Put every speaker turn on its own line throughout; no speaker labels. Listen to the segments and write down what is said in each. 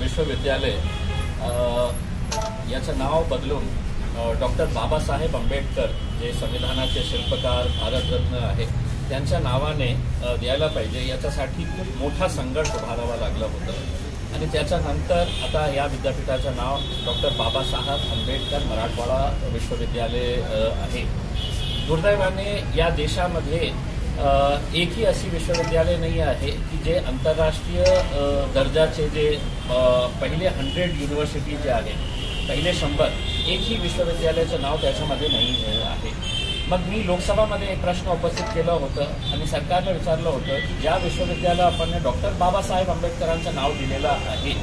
विश्वविद्यालय याचं नाव बदलून डॉक्टर बाबासाहेब आंबेडकर जे संविधानाचे शिल्पकार भारतरत्न आहे त्यांच्या नावाने द्यायला पाहिजे, याच्यासाठी खूप मोठा संघर्ष उभारावा लागला होता। आणि त्याच्यानंतर आता या विद्यापीठाचं नाव डॉक्टर बाबासाहेब आंबेडकर मराठवाडा विश्वविद्यालय आहे। दुर्दैवाने या देशामध्ये एकही अशी विश्वविद्यालय नाही आहे की जे आंतरराष्ट्रीय दर्जाचे जे पहिले 100 युनिव्हर्सिटी जे आहे, पहिले 100 एकही विश्वविद्यालयाचं नाव त्याच्यामध्ये नाही आहे। मग मी लोकसभामध्ये एक प्रश्न उपस्थित केलं होतं आणि सरकारने विचारलं होतं की ज्या विश्वविद्यालयाला आपण डॉक्टर बाबासाहेब आंबेडकरांचं नाव दिलेलं आहे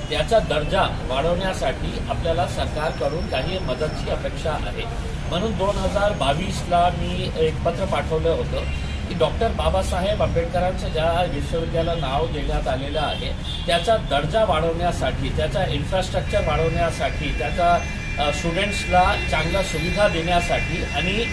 त्याचा दर्जा वाढवण्यासाठी आपल्याला सरकारकडून काही मदतची अपेक्षा आहे। म्हणून 2022ला मी एक पत्र पाठवलं होतं की डॉक्टर बाबासाहेब आंबेडकरांचं ज्या विश्वविद्यालयाला नाव देण्यात आलेलं आहे त्याचा दर्जा वाढवण्यासाठी, त्याचा इन्फ्रास्ट्रक्चर वाढवण्यासाठी, त्याचा स्टुडंट्सला चांगल्या सुविधा देण्यासाठी आणि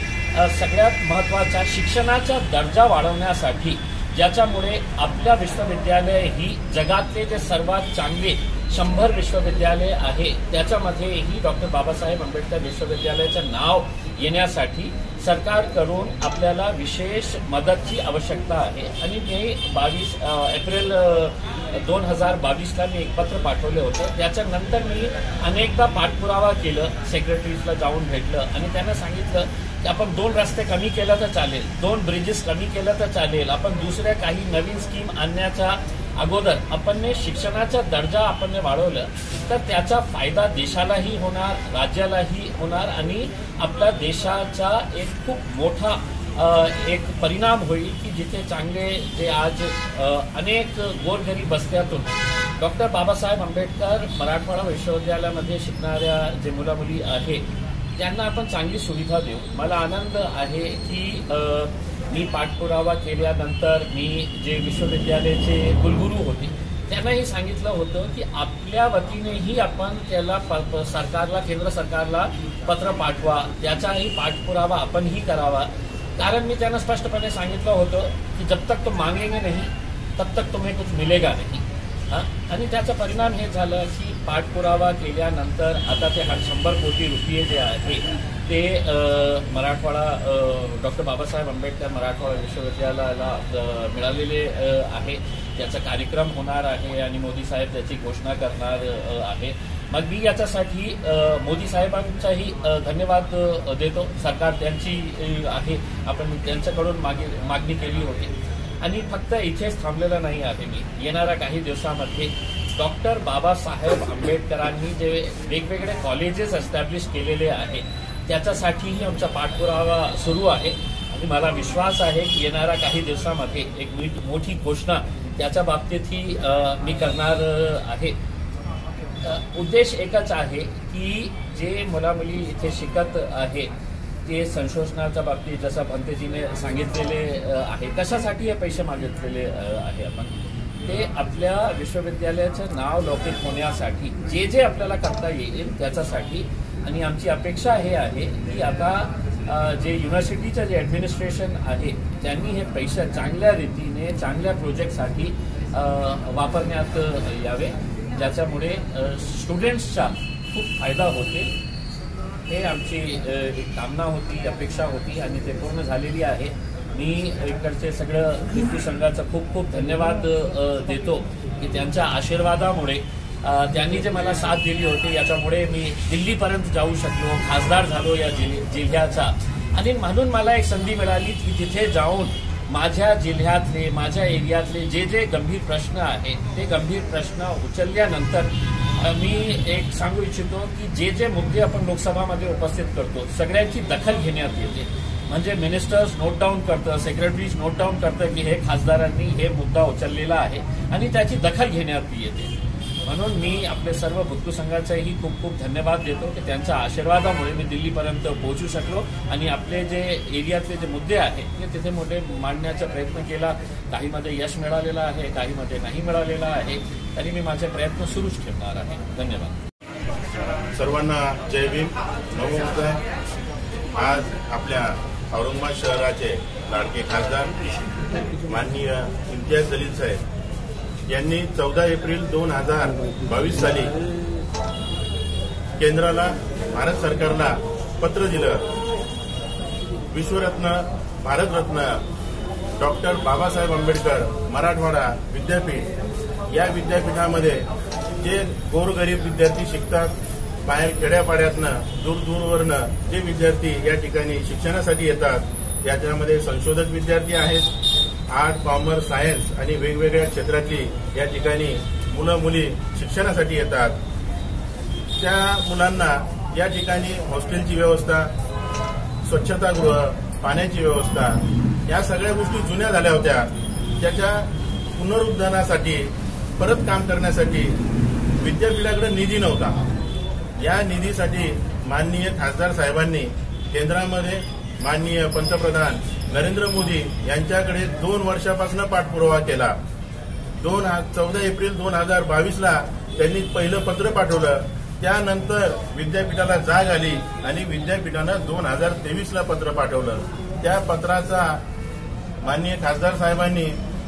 सगळ्यात महत्त्वाचा शिक्षणाचा दर्जा वाढवण्यासाठी, ज्याच्यामुळे आपल्या विश्वविद्यालय ही जगातले जे सर्वात चांगले 100 विश्वविद्यालय आहे त्याच्यामध्येही डॉक्टर बाबासाहेब आंबेडकर विश्वविद्यालयाचं नाव येण्यासाठी सरकारकडून आपल्याला विशेष मदतची आवश्यकता आहे। आणि मी एप्रिल 2022ला मी एक पत्र पाठवलं होतं। त्याच्यानंतर मी अनेकदा पाठपुरावा केलं, सेक्रेटरीजला जाऊन भेटलं आणि त्यांना सांगितलं की आपण 2 रस्ते कमी केलं तर चालेल, 2 ब्रिजेस कमी केलं तर चालेल, आपण दुसऱ्या काही नवीन स्कीम आणण्याच्या अगोदर आपण शिक्षणाचा दर्जा आपण वाढवलं तर त्याचा फायदा देशालाही होणार, राज्यालाही होणार आणि आपल्या देशाचा एक खूप मोठा एक परिणाम होईल की जिथे चांगले जे आज अनेक गोरगरीब वस्त्यातून डॉक्टर बाबासाहेब आंबेडकर मराठवाडा विश्वविद्यालयामध्ये शिकणाऱ्या जे मुलामुली आहे त्यांना आपण चांगली सुविधा देऊ। मला आनंद आहे की मी पाठपुरावा केल्यानंतर मी जे विश्वविद्यालयाचे कुलगुरू होते त्यांनाही सांगितलं होतं की आपल्या वतीनेही आपण त्याला सरकारला, केंद्र सरकारला पत्र पाठवा, त्याचाही पाठपुरावा आपणही करावा। कारण मी त्यांना स्पष्टपणे सांगितलं होतं की जब तक तुम मांगेंगे नहीं तब तक तुम्हें कुछ मिलेगा नहीं। आणि त्याचा परिणाम हे झालं की पाठपुरावा केल्यानंतर आता ते 100 कोटी रुपये जे आहे ते मराठवाडा डॉक्टर बाबासाहेब आंबेडकर मराठवाडा विश्वविद्यालयाला मिळालेले आहे। त्याचा कार्यक्रम होणार आहे आणि मोदी साहेब त्याची घोषणा करणार आहे। मग मी याच्यासाठी मोदी साहेबांचाही धन्यवाद देतो। सरकार त्यांची आहे, आपण त्यांच्याकडून मागणी केली होती आणि फक्त इथेच थांबलेलं नाही आहे। मी येणाऱ्या काही दिवसामध्ये डॉक्टर बाबासाहेब आंबेडकरांनी जे वेगवेगळे कॉलेजेस एस्टॅब्लिश केलेले आहे त्याच्यासाठीही आमचा पाठपुरावा सुरू आहे आणि मला विश्वास आहे की येणाऱ्या काही दिवसामध्ये एक मोठी घोषणा त्याच्या बाबतीतही मी करणार आहे। उद्देश एकच आहे की जे मुलामुली इथे शिकत आहे ते संशोधनाच्या बाबतीत जसं भंतेजीने सांगितलेले आहे, कशासाठी हे पैसे मागितलेले आहे आपण ते आपल्या विश्वविद्यालयाचं नाव लौकिक होण्यासाठी जे जे आपल्याला करता येईल त्याच्यासाठी। आणि आमची अपेक्षा हे आहे की आता जे युनिव्हर्सिटीचं जे ॲडमिनिस्ट्रेशन आहे त्यांनी हे पैसे चांगल्या रीतीने चांगल्या प्रोजेक्टसाठी वापरण्यात यावे, ज्याच्यामुळे स्टुडंट्सचा खूप फायदा होते। हे आमची एक कामना होती, अपेक्षा होती आणि ते पूर्ण झालेली आहे। मी इकडचे सगळं हिंदू संघाचं खूप खूप धन्यवाद देतो की त्यांच्या आशीर्वादामुळे त्यांनी जे मला साथ दिली होती याच्यामुळे मी दिल्लीपर्यंत जाऊ शकलो, खासदार झालो या जिल्ह्याचा। आणि म्हणून मला एक संधी मिळाली की तिथे जाऊन माझ्या जिल्ह्यातले, माझ्या एरियातले जे जे गंभीर प्रश्न आहेत ते गंभीर प्रश्न उचलल्यानंतर मी एक सांगू इच्छितो की जे जे मुद्दे आपण लोकसभामध्ये उपस्थित करतो सगळ्यांची दखल घेण्यात येते। म्हणजे मिनिस्टर्स नोट डाऊन करतं, सेक्रेटरीज नोट डाऊन करतं की हे खासदारांनी हे मुद्दा उचललेला आहे आणि त्याची दखल घेण्यात येते। म्हणून मी आपले सर्व बुद्धू संघाचाही खूप खूप धन्यवाद देतो की त्यांच्या आशीर्वादामुळे मी दिल्लीपर्यंत पोहोचू शकलो आणि आपले जे एरियातले जे मुद्दे आहेत ते तिथे मोठे मांडण्याचा प्रयत्न केला। काहीमध्ये यश मिळालेलं आहे, काहीमध्ये नाही मिळालेलं आहे, तरी मी माझे प्रयत्न सुरूच ठेवणार आहे। धन्यवाद।
सर्वांना जय भीम, नमो। आज आपल्या औरंगाबाद शहराचे लाडके खासदार माननीय इम्तियाज जलील साहेब यांनी 14 एप्रिल 2022 साली केंद्राला, भारत सरकारला पत्र दिलं. विश्वरत्न, भारतरत्न डॉक्टर बाबासाहेब आंबेडकर मराठवाडा विद्यापीठ, या विद्यापीठामध्ये जे गोरगरीब विद्यार्थी शिकतात, बाहेर खेड्यापाड्यातनं दूरवरनं जे विद्यार्थी या ठिकाणी शिक्षणासाठी येतात, त्याच्यामध्ये संशोधक विद्यार्थी आहेत, आर्ट, कॉमर्स, सायन्स आणि वेगवेगळ्या क्षेत्रातली या ठिकाणी मुलं मुली शिक्षणासाठी येतात. त्या मुलांना या ठिकाणी हॉस्टेलची व्यवस्था, स्वच्छतागृह, पाण्याची व्यवस्था या सगळ्या गोष्टी जुन्या झाल्या होत्या. त्याच्या पुनरुद्धारासाठी, परत काम करण्यासाठी विद्यापीठाकडे निधी नव्हता. या निधीसाठी माननीय खासदार साहेबांनी केंद्रामध्ये माननीय पंतप्रधान नरेंद्र मोदी यांच्याकडे 2 वर्षापासून पाठपुरावा केला. 14 एप्रिल 2022ला त्यांनी पहिलं पत्र पाठवलं. त्यानंतर विद्यापीठाला जाग आली आणि विद्यापीठानं 2023ला पत्र पाठवलं. त्या पत्राचा माननीय खासदार साहेबांनी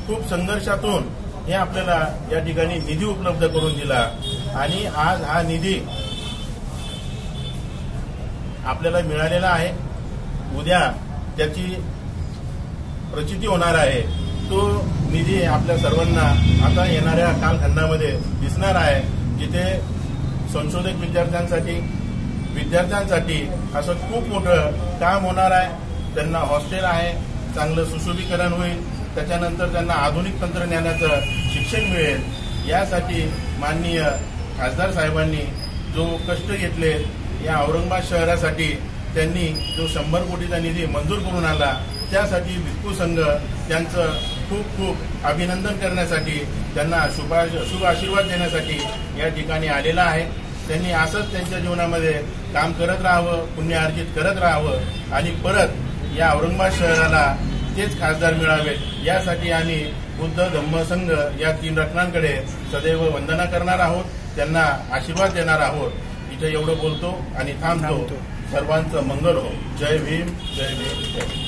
खूप संघर्षातून हे आपल्याला या ठिकाणी निधी उपलब्ध करून दिला आणि आज हा निधी आपल्याला मिळालेला आहे. उद्या त्याची प्रचिती होणार आहे. तो निधी आपल्या सर्वांना आता येणाऱ्या कालखंडामध्ये दिसणार आहे, जिथे संशोधक विद्यार्थ्यांसाठी असं खूप मोठं काम होणार आहे. त्यांना हॉस्टेल आहे, चांगलं सुशोभीकरण होईल, त्याच्यानंतर त्यांना आधुनिक तंत्रज्ञानाचं शिक्षण मिळेल. यासाठी माननीय खासदार साहेबांनी जो कष्ट घेतले, या औरंगाबाद शहरासाठी त्यांनी जो 100 कोटीचा निधी मंजूर करून आला, त्यासाठी विक्कू संघ त्यांचं खूप खूप अभिनंदन करण्यासाठी, त्यांना शुभ आशीर्वाद देण्यासाठी या ठिकाणी आलेला आहे. त्यांनी असंच त्यांच्या जीवनामध्ये काम करत राहावं, पुण्यार्जित करत राहावं आणि परत या औरंगाबाद शहराला तेच खासदार मिळावेत, यासाठी आम्ही बुद्ध धम्म संघ या 3 रत्नांकडे सदैव वंदना करणार आहोत, त्यांना आशीर्वाद देणार आहोत. इथे एवढं बोलतो आणि थांबतो. सर्वांचं मंगल हो. जय भीम, जय भीम, जय भीम.